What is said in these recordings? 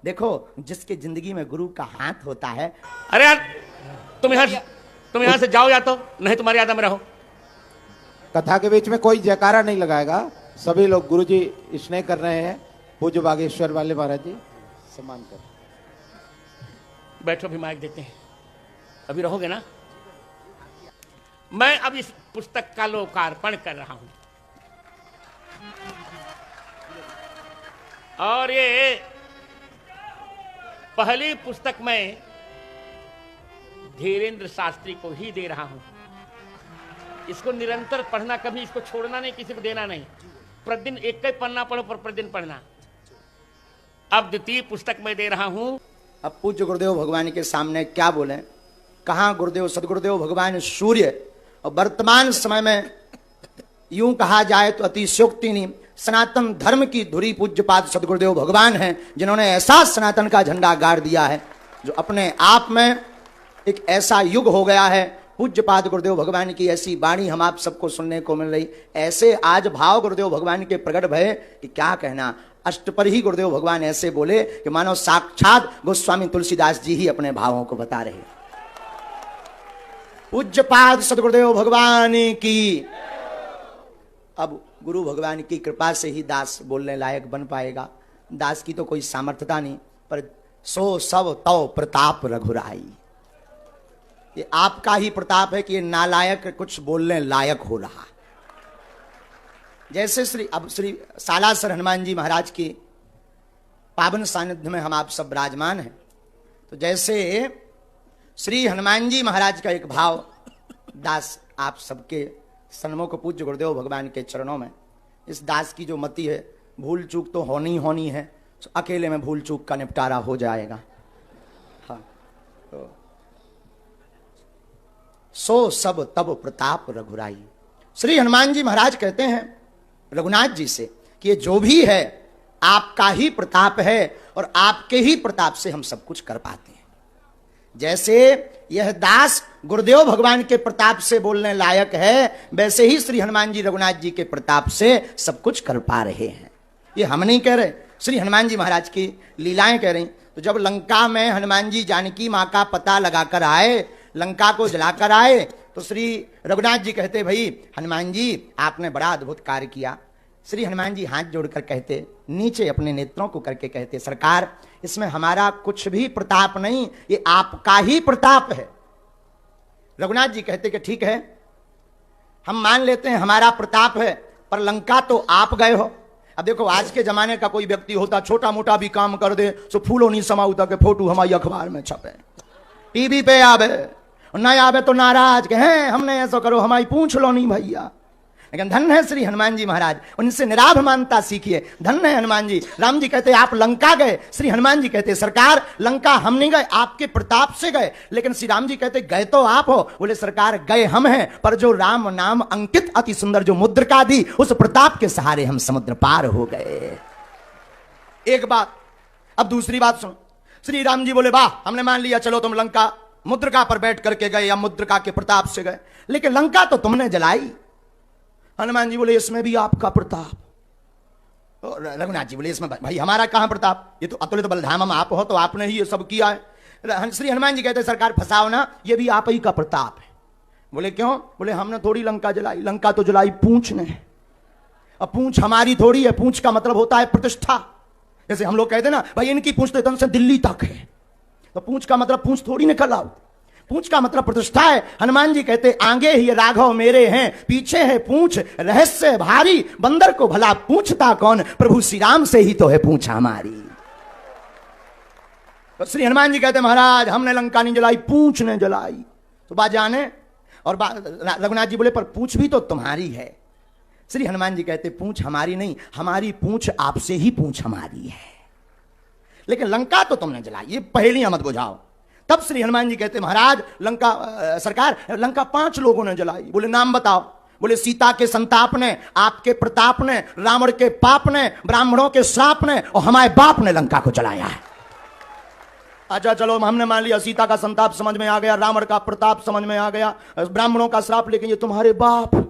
देखो, जिसके जिंदगी में गुरु का हाथ होता है। अरे यार, तुम यहाँ से जाओ, या तो नहीं तुम्हारी याद में रहो। कथा के बीच में कोई जयकारा नहीं लगाएगा। सभी लोग गुरुजी स्नेह कर रहे हैं। पूज्य बागेश्वर वाले महाराज जी सम्मान कर। बैठो, भी माइक देते हैं। अभी रहोगे ना? मैं अब इस पुस्तक का लोकार्पण कर रहा हूं, और ये पहली पुस्तक मैं धीरेन्द्र शास्त्री को ही दे रहा हूं। इसको निरंतर पढ़ना, कभी इसको छोड़ना नहीं, किसी को देना नहीं। प्रतिदिन एक ही पन्ना पढ़ो, पर प्रतिदिन पढ़ना। अब द्वितीय पुस्तक मैं दे रहा हूं। अब पूज्य गुरुदेव भगवान के सामने क्या बोले? कहाँ गुरुदेव सदगुरुदेव भगवान सूर्य, और वर्तमान समय में यूं कहा जाए तो अतिशयोक्ति नहीं, सनातन धर्म की धुरी पूज्यपाद सदगुरुदेव भगवान हैं, जिन्होंने ऐसा सनातन का झंडा गाड़ दिया है जो अपने आप में एक ऐसा युग हो गया है। पूज्यपाद गुरुदेव भगवान की ऐसी वाणी हम आप सबको सुनने को मिल रही। ऐसे आज भाव गुरुदेव भगवान के प्रकट भय कि क्या कहना। अष्टपर ही गुरुदेव भगवान ऐसे बोले कि मानो साक्षात गोस्वामी तुलसीदास जी ही अपने भावों को बता रहे। पूज्यपाद सदगुरुदेव भगवान की। अब गुरु भगवान की कृपा से ही दास बोलने लायक बन पाएगा। दास की तो कोई सामर्थ्यता नहीं, पर सो सब तव प्रताप रघुराई। ये आपका ही प्रताप है कि ये नालायक कुछ बोलने लायक हो रहा। जैसे श्री सालासर हनुमान जी महाराज की पावन सानिध्य में हम आप सब विराजमान हैं, तो जैसे श्री हनुमान जी महाराज का एक भाव दास आप सबके सन्मुख पूज्य गुरुदेव भगवान के चरणों में। इस दास की जो मति है, भूल चूक तो होनी है, तो अकेले में भूल चूक का निपटारा हो जाएगा। हाँ, तो सो सब तब प्रताप रघुराई। श्री हनुमान जी महाराज कहते हैं रघुनाथ जी से कि ये जो भी है आपका ही प्रताप है, और आपके ही प्रताप से हम सब कुछ कर पाते हैं। जैसे यह दास गुरुदेव भगवान के प्रताप से बोलने लायक है, वैसे ही श्री हनुमान जी रघुनाथ जी के प्रताप से सब कुछ कर पा रहे हैं। ये हम नहीं कह रहे, श्री हनुमान जी महाराज की लीलाएं कह रही। तो जब लंका में हनुमान जी जानकी माँ का पता लगाकर आए, लंका को जलाकर आए, तो श्री रघुनाथ जी कहते, भाई हनुमान जी आपने बड़ा अद्भुत कार्य किया। श्री हनुमान जी हाथ जोड़कर कहते, नीचे अपने नेत्रों को करके कहते, सरकार इसमें हमारा कुछ भी प्रताप नहीं, ये आपका ही प्रताप है। रघुनाथ जी कहते कि ठीक है, हम मान लेते हैं हमारा प्रताप है, पर लंका तो आप गए हो। अब देखो, आज के जमाने का कोई व्यक्ति होता, छोटा मोटा भी काम कर दे, सो फूलों नहीं समाऊता के फोटो हमारी अखबार में छपे, टीवी पे आवे, नहीं आवे तो नाराज के हैं, हमने ऐसा करो, हमारी पूछ लो नहीं भैया। लेकिन धन है श्री हनुमान जी महाराज, उनसे निराभ मानता सीखिए। धन है हनुमान जी। राम जी कहते आप लंका गए, श्री हनुमान जी कहते सरकार लंका हम नहीं गए, आपके प्रताप से गए। लेकिन श्री राम जी कहते गए तो आप हो। बोले सरकार गए हम हैं, पर जो राम नाम अंकित अति सुंदर जो मुद्रिका दी, उस प्रताप के सहारे हम समुद्र पार हो गए। एक बात। अब दूसरी बात सुनो। श्री राम जी बोले वाह, हमने मान लिया, चलो तुम लंका मुद्रिका पर बैठ करके गए या मुद्रिका के प्रताप से गए, लेकिन लंका तो तुमने जलाई। हनुमान जी बोले इसमें भी आपका प्रताप। रघुनाथ जी बोले इसमें भाई हमारा कहां प्रताप, ये तो अतुलित बलधामम आप हो, तो आपने ही ये सब किया है। श्री हनुमान जी कहते सरकार फंसाओ ना, ये भी आप ही का प्रताप है। बोले क्यों? बोले हमने थोड़ी लंका जलाई, लंका तो जलाई पूंछ ने। अब पूंछ हमारी थोड़ी है, पूंछ का मतलब होता है प्रतिष्ठा। जैसे हम लोग कहते ना भाई इनकी पूंछ तो इतन से दिल्ली तक है, तो पूंछ का मतलब पूंछ थोड़ी निकल आओ, पूंछ का मतलब प्रतिष्ठा है। हनुमान जी कहते आगे ही राघव मेरे हैं, पीछे है पूंछ रहस्य भारी, बंदर को भला पूछता कौन, प्रभु श्री राम से ही तो है पूंछ हमारी। तो श्री हनुमान जी कहते महाराज हमने लंका नहीं जलाई, पूंछ ने जलाई। तो बात जाने, और रघुनाथ जी बोले पर पूंछ भी तो तुम्हारी है। श्री हनुमान जी कहते पूंछ हमारी नहीं, हमारी पूंछ आपसे ही पूंछ हमारी है, लेकिन लंका तो तुमने जलाई, ये पहेलियां मत बुझाओ। तब श्री हनुमान जी कहते महाराज लंका सरकार लंका 5 लोगों ने जलाई। बोले नाम बताओ। बोले सीता के संताप ने, आपके प्रताप ने, रावण के पाप ने, ब्राह्मणों के श्राप ने, और हमारे बाप ने लंका को जलाया है। अच्छा चलो हमने मान लिया, सीता का संताप समझ में आ गया, रावण का प्रताप समझ में आ गया, ब्राह्मणों का श्राप, लेकिन ये तुम्हारे बाप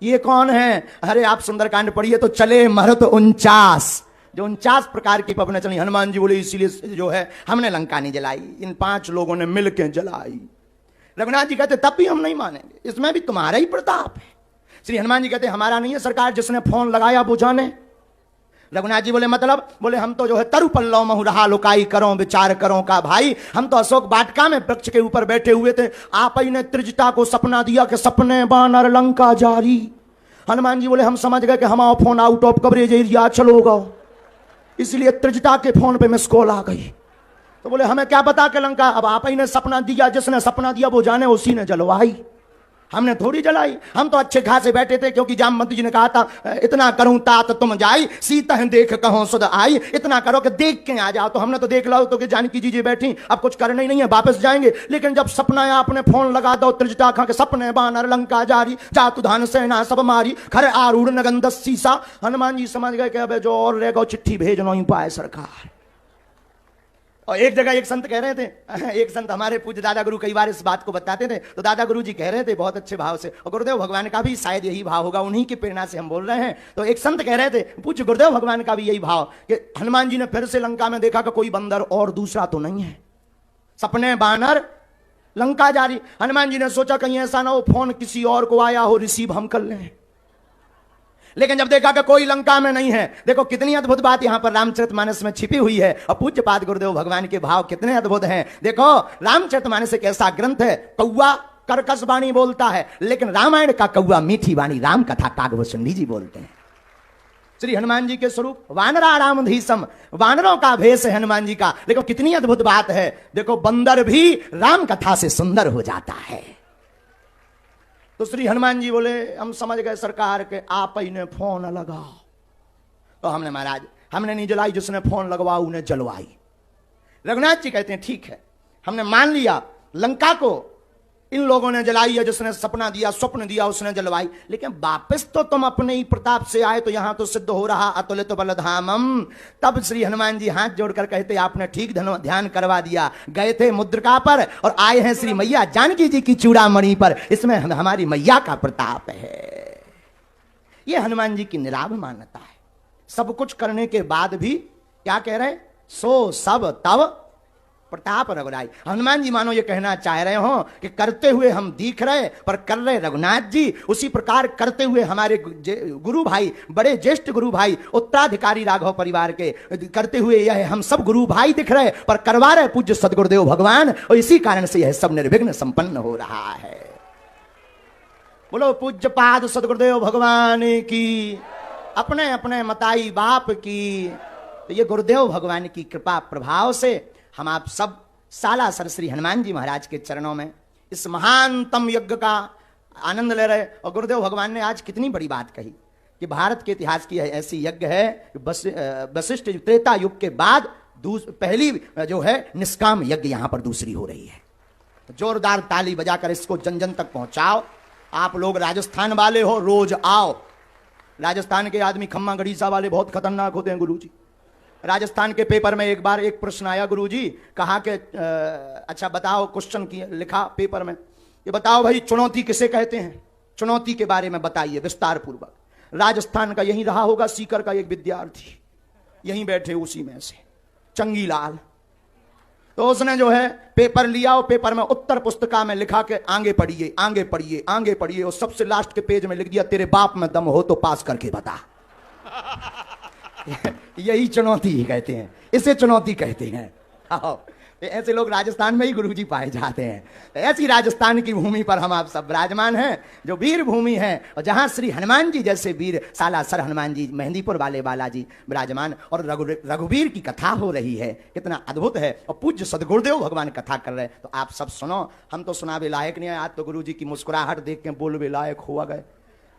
ये कौन है? अरे आप सुंदरकांड पढ़िए तो चले मरुत 49, जो 49 प्रकार की पवने चली। हनुमान जी बोले इसीलिए जो है हमने लंका नहीं जलाई, इन 5 लोगों ने मिलकर जलाई। रघुनाथ जी कहते तब भी हम नहीं मानेंगे, इसमें भी तुम्हारा ही प्रताप है। श्री हनुमान जी कहते हमारा नहीं है सरकार, जिसने फोन लगाया बुझाने। रघुनाथ जी बोले मतलब? बोले हम तो जो है तरु पल्लव महु रहा लुकाई करो विचार करो का भाई, हम तो अशोक वाटिका में वृक्ष के ऊपर बैठे हुए थे, आप ही ने त्रिजटा को सपना दिया कि सपने बानर लंका जारी। हनुमान जी बोले हम समझ गए कि हमारा phone out of coverage area चलोगा, इसलिए त्रिजटा के फोन पे मिस कॉल आ गई। तो बोले हमें क्या पता कि लंका, अब आप ही ने सपना दिया, जिसने सपना दिया वो जाने, उसी ने जलवाई, हमने थोड़ी जलाई। हम तो अच्छे खासे बैठे थे, क्योंकि जामवंती जी ने कहा था इतना करूं तात तुम जाई, सीता है देख कहो सुध आई, इतना करो कि देख के आ जाओ। तो हमने तो देख लो तो कि जानकी जी बैठी, अब कुछ करना ही नहीं है, वापस जाएंगे। लेकिन जब सपना आपने फोन लगा दो त्रिजटा खा के सपने बानर लंका जारी, जातु धान सेना सब मारी, खर आरूढ़ नगंद सीसा। हनुमान जी समझ गए कि अब जो और रह गो चिट्ठी भेज नो ही पाए सरकार। और एक जगह एक संत कह रहे थे, एक संत हमारे पूज्य दादा गुरु कई बार इस बात को बताते थे, तो दादा गुरु जी कह रहे थे बहुत अच्छे भाव से, और गुरुदेव भगवान का भी शायद यही भाव होगा, उन्हीं की प्रेरणा से हम बोल रहे हैं। तो एक संत कह रहे थे पूज्य गुरुदेव भगवान का भी यही भाव कि हनुमान जी ने फिर से लंका में देखा कि कोई बंदर और दूसरा तो नहीं है, सपने बानर लंका जारी। हनुमान जी ने सोचा कहीं ऐसा ना हो फोन किसी और को आया हो, रिसीव हम कर लें। लेकिन जब देखा कि कोई लंका में नहीं है, देखो कितनी अद्भुत बात यहां पर रामचरितमानस में छिपी हुई है, और पूज्यपाद गुरुदेव भगवान के भाव कितने अद्भुत हैं। देखो रामचरितमानस एक ऐसा ग्रंथ है, कौवा कर्कश वाणी बोलता है, लेकिन रामायण का कौवा मीठी वाणी राम कथा कागभूषणी जी बोलते हैं। श्री हनुमान जी के स्वरूप वानरा रामधीसम, वानरों का भेष है हनुमान जी का, लेकिन कितनी अद्भुत बात है, देखो बंदर भी राम कथा से सुंदर हो जाता है। तो श्री हनुमान जी बोले हम समझ गए सरकार के आप ही ने फोन लगाओ। तो हमने महाराज हमने नहीं जलाई, जिसने फोन लगवा उन्हें जलवाई। रघुनाथ जी कहते हैं ठीक है, हमने मान लिया लंका को इन लोगों ने जलाई है, जिसने सपना दिया स्वप्न दिया उसने जलवाई, लेकिन वापस तो तुम अपने ही प्रताप से आए, तो यहां तो सिद्ध हो रहा अतुलित बलधामम। तब श्री हनुमान जी हाथ जोड़कर कहते आपने ठीक ध्यान करवा दिया, गए थे मुद्रिका पर और आए हैं श्री मैया जानकी जी की चूड़ामणि पर, इसमें हमारी मैया का प्रताप है। यह हनुमान जी की निराव मान्यता है। सब कुछ करने के बाद भी क्या कह रहे, सो सब तब प्रताप रघुराई। हनुमान जी मानो ये कहना चाह रहे हो कि करते हुए हम दिख रहे पर कर रहे रघुनाथ जी, उसी प्रकार करते हुए हमारे गुरु भाई, बड़े ज्येष्ठ गुरु भाई, उत्तराधिकारी राघव परिवार के करते हुए यह हम सब गुरु भाई दिख रहे पर करवा रहे पूज्य सदगुरुदेव भगवान, और इसी कारण से यह सब निर्विघ्न संपन्न हो रहा है। बोलो पूज्य पाद सदगुरुदेव भगवान की, अपने अपने मताई बाप की। तो ये गुरुदेव भगवान की कृपा प्रभाव से हम आप सब सालासर श्री हनुमान जी महाराज के चरणों में इस महानतम यज्ञ का आनंद ले रहे। और गुरुदेव भगवान ने आज कितनी बड़ी बात कही कि भारत के इतिहास की ऐसी यज्ञ है, वशिष्ठ त्रेता युग के बाद पहली जो है निष्काम यज्ञ यहां पर दूसरी हो रही है। तो जोरदार ताली बजाकर इसको जन जन तक पहुंचाओ। आप लोग राजस्थान वाले हो, रोज आओ। राजस्थान के आदमी खम्मा गड़ीसा वाले बहुत खतरनाक होते हैं गुरुजी। राजस्थान के पेपर में एक बार एक प्रश्न आया गुरुजी, कहा कि अच्छा बताओ, क्वेश्चन किया लिखा पेपर में, ये बताओ भाई चुनौती किसे कहते हैं, चुनौती के बारे में बताइए विस्तार पूर्वक। राजस्थान का यही रहा होगा सीकर का एक विद्यार्थी, यहीं बैठे उसी में से चंगी लाल। तो उसने जो है पेपर लिया और पेपर में उत्तर पुस्तिका में लिखा के आगे पढ़िए आगे पढ़िए आगे पढ़िए, और सबसे लास्ट के पेज में लिख दिया तेरे बाप में दम हो तो पास करके बता। यही चुनौती ही कहते हैं, इसे चुनौती कहते हैं। आओ, ऐसे लोग राजस्थान में ही गुरुजी पाए जाते हैं। ऐसी राजस्थान की भूमि पर हम आप सब विराजमान हैं, जो वीर भूमि है, और जहां श्री हनुमान जी जैसे वीर, सालासर हनुमान जी, मेहंदीपुर वाले बालाजी विराजमान, और रघुवीर की कथा हो रही है। कितना अद्भुत है, और पूज्य सदगुरुदेव भगवान कथा कर रहे हैं। तो आप सब सुनो, हम तो सुना भी लायक नहीं है, आज तो गुरुजी की मुस्कुराहट देख के बोल भी लायक हुआ गए।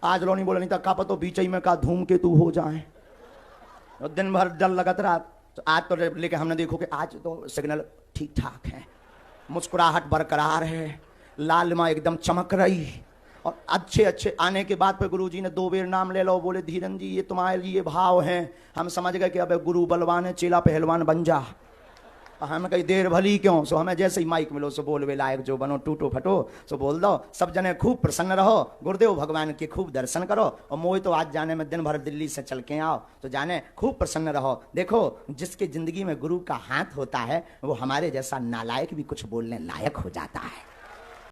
आज लो नहीं बोला नहीं था का पतो बीच में का धूमकेतु हो जाए, दिन भर जल लगत रहा। तो आज तो लेके हमने देखो कि आज तो सिग्नल ठीक ठाक है, मुस्कुराहट बरकरार है, लालिमा एकदम चमक रही। और अच्छे अच्छे आने के बाद पे गुरुजी ने 2 बेर नाम ले लो, बोले धीरन जी ये तुम्हारे लिए भाव हैं। हम समझ गए कि अब गुरु बलवान है, चेला पहलवान बन जा। हम कहीं देर भली क्यों, सो हमें जैसे ही माइक मिलो सो बोलवे लायक जो बनो, टूटो फटो सो बोल दो। सब जने खूब प्रसन्न रहो, गुरुदेव भगवान के खूब दर्शन करो। और मोह तो आज जाने में दिन भर दिल्ली से चल के आओ, तो जाने खूब प्रसन्न रहो। देखो जिसके जिंदगी में गुरु का हाथ होता है वो हमारे जैसा नालायक भी कुछ बोलने लायक हो जाता है।